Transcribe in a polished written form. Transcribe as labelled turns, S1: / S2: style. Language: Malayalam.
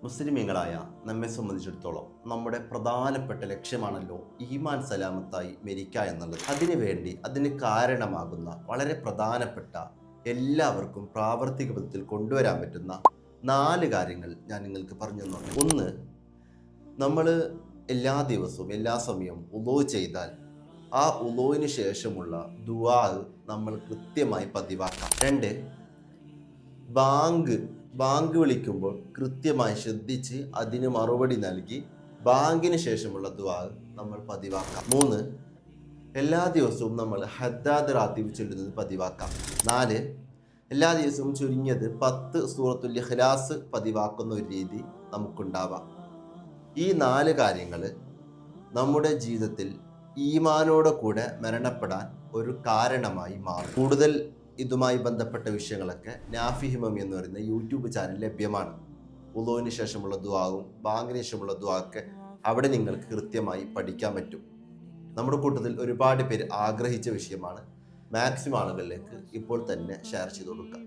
S1: മുസ്ലിമീങ്ങളായ നമ്മെ സംബന്ധിച്ചിടത്തോളം നമ്മുടെ പ്രധാനപ്പെട്ട ലക്ഷ്യമാണല്ലോ ഈമാൻ സലാമത്തായി മരിക്കുക എന്നുള്ളത്. അതിനുവേണ്ടി അതിന് കാരണമാകുന്ന വളരെ പ്രധാനപ്പെട്ട എല്ലാവർക്കും പ്രാവർത്തിക പദത്തിൽ കൊണ്ടുവരാൻ പറ്റുന്ന 4 കാര്യങ്ങൾ ഞാൻ നിങ്ങൾക്ക് പറഞ്ഞു തന്നു. ഒന്ന്, നമ്മൾ എല്ലാ ദിവസവും എല്ലാ സമയവും ഉളൂ ചെയ്താൽ ആ ഉളൂവിന് ശേഷമുള്ള ദുആ നമ്മൾ കൃത്യമായി പതിവാക്കാം. 2, ബാങ്ക് വിളിക്കുമ്പോൾ കൃത്യമായി ശ്രദ്ധിച്ച് അതിന് മറുപടി നൽകി ബാങ്കിന് ശേഷമുള്ള ദുആ നമ്മൾ പതിവാക്കാം. 3, എല്ലാ ദിവസവും നമ്മൾ ഹദ്ദാദ് റാത്തീബ് ചൊല്ലുന്നത് പതിവാക്കാം. 4, എല്ലാ ദിവസവും ചുരുങ്ങിയത് 10 സൂറത്തുൽ ഇഖ്ലാസ് പതിവാക്കുന്ന ഒരു രീതി നമുക്കുണ്ടാവാം. ഈ 4 കാര്യങ്ങൾ നമ്മുടെ ജീവിതത്തിൽ ഈമാനോടെ കൂടെ മരണപ്പെടാൻ ഒരു കാരണമായി മാറും. കൂടുതൽ ഇതുമായി ബന്ധപ്പെട്ട വിഷയങ്ങളൊക്കെ നാഫി ഹിമം എന്ന് പറയുന്ന യൂട്യൂബ് ചാനൽ ലഭ്യമാണ്. ഉളൂവിന് ശേഷമുള്ള ദുആവും ബാങ്കിന് ശേഷമുള്ള ദുആ ഒക്കെ അവിടെ നിങ്ങൾക്ക് കൃത്യമായി പഠിക്കാൻ പറ്റും. നമ്മുടെ കൂട്ടത്തിൽ ഒരുപാട് പേര് ആഗ്രഹിച്ച വിഷയമാണ്. മാക്സിമം ആളുകളിലേക്ക് ഇപ്പോൾ തന്നെ ഷെയർ ചെയ്ത് കൊടുക്കുക.